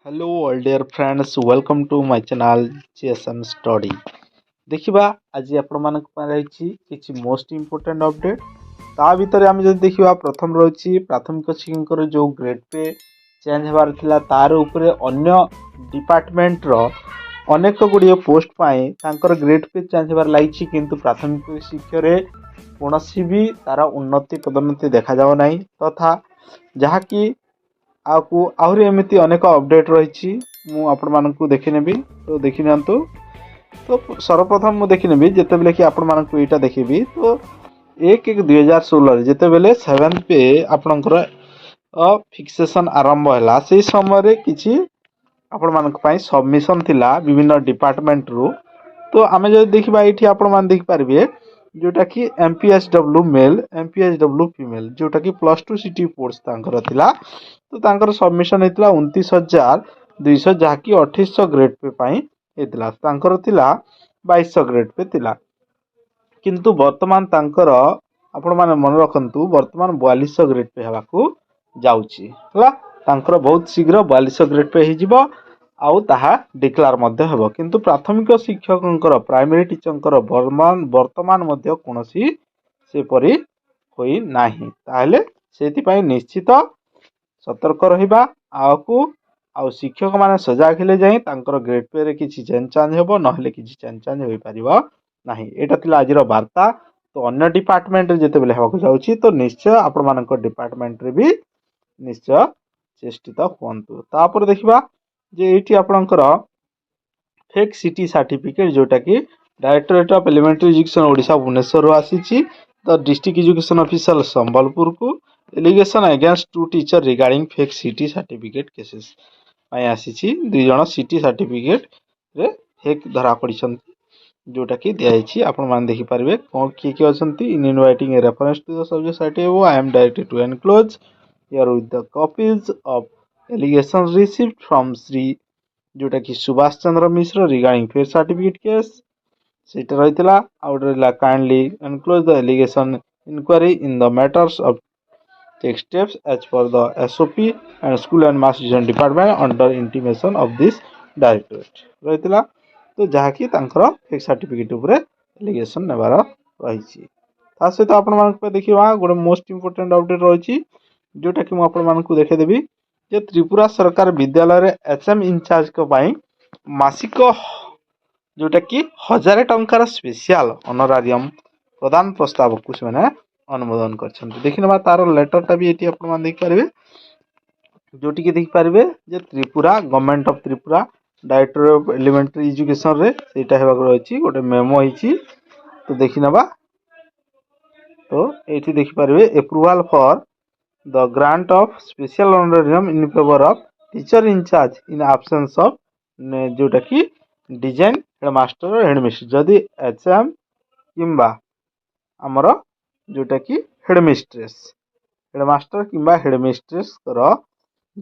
Hello all dear friends, welcome to my channel GSM Study. देखिबा आज आपण मानक रही किछि मोस्ट इम्पोर्टेंट अपडेट ता भितर आम जब देखा प्रथम रही प्राथमिक शिक्षक जो ग्रेड पे चेंज होबार थिला तार उपरे अन्य डिपार्टमेंट रो अनेक गुड़िए पोस्ट पाई तांकर ग्रेड पे चेंज होबार लागिछि किंतु प्राथमिक शिक्षा रे कोनोसी भी तार उन्नति पदोन्नति देखा जाओ नहीं तथा जहाँकि आपको आहरी एमती अनेक अपडेट रही मुझे देखने तो देखी नि तो सर्वप्रथम मुझे देखने जिते बेले कि आपण यहाँ देखी तो 1/1/2016 जिते बेले 7th पे आपणकर फिक्सेशन आरंभ है से समय किसी आपण सबमिशन थिला विभिन्न डिपार्टमेंट रु तो आम जो देखा ये आपण देखिपारे जोटा कि MPHW मेल MPHW फीमेल जोटा कि +2 सिटी पोर्ट्स तांकर थिला तो तांकर सबमिशन हेतला 29,200 जहाँकि 2800 ग्रेड पे पाई हेतला तांकर थिला 2200 ग्रेड पे थिला किंतु वर्तमान तांकर आपण माने मन रखंतु वर्तमान 4200 ग्रेड पे हेबाकू जाउची हला तांकर बहुत शीघ्र 4200 ग्रेड पे हिजिबो आउ ताहा डिक्लेयर मध्य हेबो किंतु प्राथमिक शिक्षकंकर प्राइमरी टीचरंकर वर्तमान मध्य कोनोसी से परि होई नाही ताहले सेति पई निश्चित सतर्क रहिबा आकू आउ शिक्षक माने सजाग हेले जाई तांकर ग्रेड पे रे किछि चेंज चांज हेबो नहले किछि चेंज चांज होई परिबो नाही एटा थिला आजिर वार्ता तो अन्य डिपार्टमेंट रे जेते बेले हेबाकू जाउची तो निश्चय आपण मानकर डिपार्टमेंट रे भी निश्चय चेष्टित होंतु तापर देखिबा जे एठी आपणकर फेक सिटी सर्टिफिकेट जोटा कि directorate of elementary education Odisha Bhubaneswar रु आसीची तो डिस्ट्रिक्ट एजुकेशन ऑफिसर संबलपुर को allegation against 2 teacher regarding fake CT certificate cases पई आसीची दुई जण सिटी सर्टिफिकेट रे फेक धरा पड़िसंती जोटा कि दियाइछि आपण मान देखि पारबे कोन की अछंती in inviting a reference to the subject certificate I am directed to enclose herewith the copies of allegation received from Shri जोटा कि Subhash Chandra Mishra regarding fake certificate case सेटा रहितला आउट रहिला kindly enclose the allegation inquiry in the matters of take steps as per the SOP and school and mass education department under intimation of this directorate रहितला तो जहाँकि तांकर fake certificate उपरे allegation नेबार रहिछि ता सहित आपण मानक पे देखिबा गोटे मोस्ट इंपोर्टेंट अपडेट रहिछि जोटा कि आपण मानक देखे देबी जे त्रिपुरा सरकार विद्यालय रे HM इंचार्ज को पई मासिक जोटा कि 1000 टंकार स्पेशल ऑनरारियम प्रदान प्रस्ताव को से अनुमोदन करछन्ते देखिनबा तार लेटरटा भी एटी आपण मान देख पारबे जोटी के देख पारबे जे Tripura government of Tripura director of elementary education रे सेटा हेबा रहिछि गोटे मेमो हिछि तो देखिनबा तो एटी देख पारबे approval for the grant of special honorarium in favour of teacher incharge in absence of जोटा कि डिजाइन हेडमास्टर और हेडमिस्ट्रेस जदि एचएम किंबा हमर जोटा कि हेडमास्टर किंबा हेडमिस्ट्रेस कर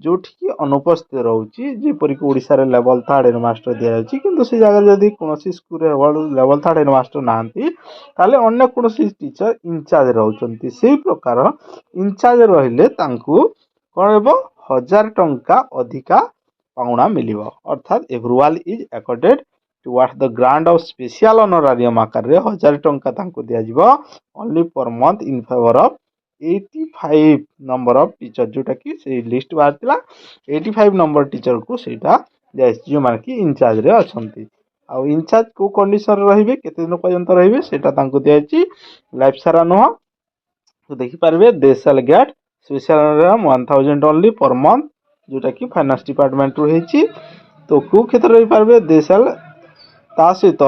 जोठी कि अनुपस्थित रहउची जेपरि कि ओडिसा रे लेवल 3 हेडमास्टर दिया जाछि किंतु से जगह जदि कोनोसी स्कूल रे लेवल 3 हेडमास्टर नांती ताले अन्य कोनोसी टीचर इंचार्ज रहउचंती सेही प्रकार इंचार्ज रहिले तांकू कोन हेबो 1000 टंका अधिका पाउना मिलिबो अर्थात approval is accorded towards the grant of special honorarium आकार रे 1000 टंका तांको दिया जिवो only per month in favour of 85 number of teacher जोटा कि से लिस्ट बारतिला 85 नंबर टीचर को सेटा जो मान कि इंचार्ज रे अछंती आ इंचार्ज को कंडीशन रहिबे केते दिन पर्यंत रहिबे सेटा तांको दियाछि लाइफ सारा न तो देखि पारबे they shall get special honorarium 1000 only per month जोटा कि फाइनेंस डिपार्टमेंट रु हेछि तो को क्षेत्र रहि पारबे दे शैल ता सहित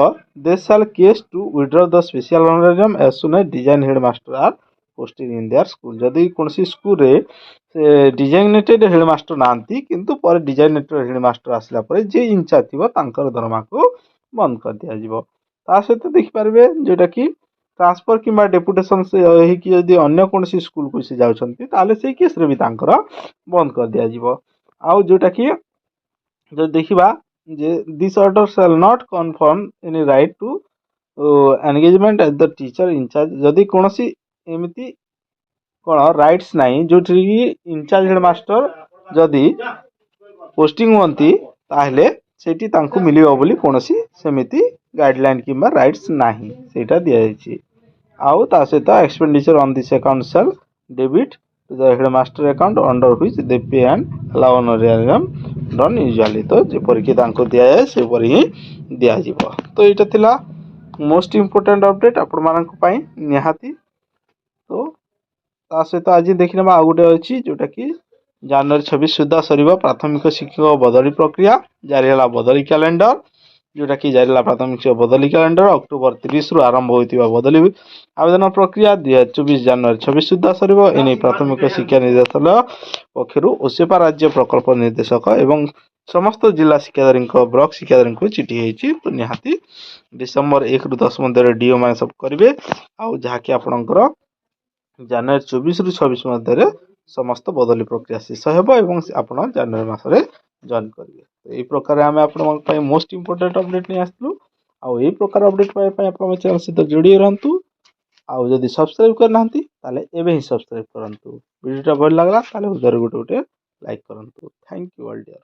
they shall cease to withdraw the special honorarium as soon as design headmaster are posted in their school जदि कोनसी स्कूल रे से डिजाइनेटेड हेडमास्टर नांती किंतु पर डिजाइनेटेड हेडमास्टर आसला पर जे इंचार्ज थिबो तांकर दरमा को बंद कर दिया जिवो ता सहित देखि पारबे जेटा कि ट्रांसफर किंबा डेपुटेशन से हे कि यदि अन्य कोनसी स्कूल को से जाउछंती ताले से केस रे भी तांकर बंद कर दिया जिवो आउ जोटा कि जो देखिबा जे this order shall not confirm any right to engagement as the teacher incharge जदि कोनसी एमिति कोन राइट्स नाही जोठी इंचार्ज हेडमास्टर जदि पोस्टिंग हुअन्ति ताहेले सेठी तांकु मिलिबो बोली कोनोसी सेमिति गाइडलाइन किंबा राइट्स नाही सेटा दिया जायछि। आउ ता सहित expenditure on this account shall debit to the headmaster account under which they pay and allow honorarium done usually. तो जेपर कि तांको दिया जाए सेपर ही दिया जिवो। तो एटा थिला मोस्ट इंपोर्टेंट अपडेट आपण मानक पई निहाती। तो ता सहित आज देखिनेबा आ गुटे अछि जोटा कि जनवरी 26 सुधा सरीबा प्राथमिक शिक्षक बदली प्रक्रिया जारी हला बदली कैलेंडर जोटा कि जारी हला प्राथमिक शिक्षक बदली कैलेंडर अक्टोबर 30 रु आरंभ होइतिबा बदली आवेदन प्रक्रिया 2024 जनवरी 26 सुधा सरीबो। एने प्राथमिक शिक्षा निर्देशालय पक्षरु ओसेपा राज्य प्रकल्प निर्देशक एवं समस्त जिला शिक्षाधारी ब्लॉक शिक्षाधारी को चिठी होइछि। तो निहाती डिसेंबर 1 रु 10 मध्य डीओ मान सब करिवे आउ जहा कि आपनकर जनवरी 24 रु 26 मध्य समस्त बदली प्रक्रिया शेष हेबो एवं आपण जनवरी मासरे जॉइन करिवे। तो एई प्रकार आमे आपन पई मोस्ट इंपोर्टेंट अपडेट नै आस्तलु आउ एई प्रकार अपडेट पाए पई आपण चैनल सहित जोड़ी रहंतु। आउ जदि सब्सक्राइब करनांती ताले एबे ही सब्सक्राइब करंतु। वीडियोटा भल लागला ताले उधर गुटे लाइक करंतु। Thank you all dear.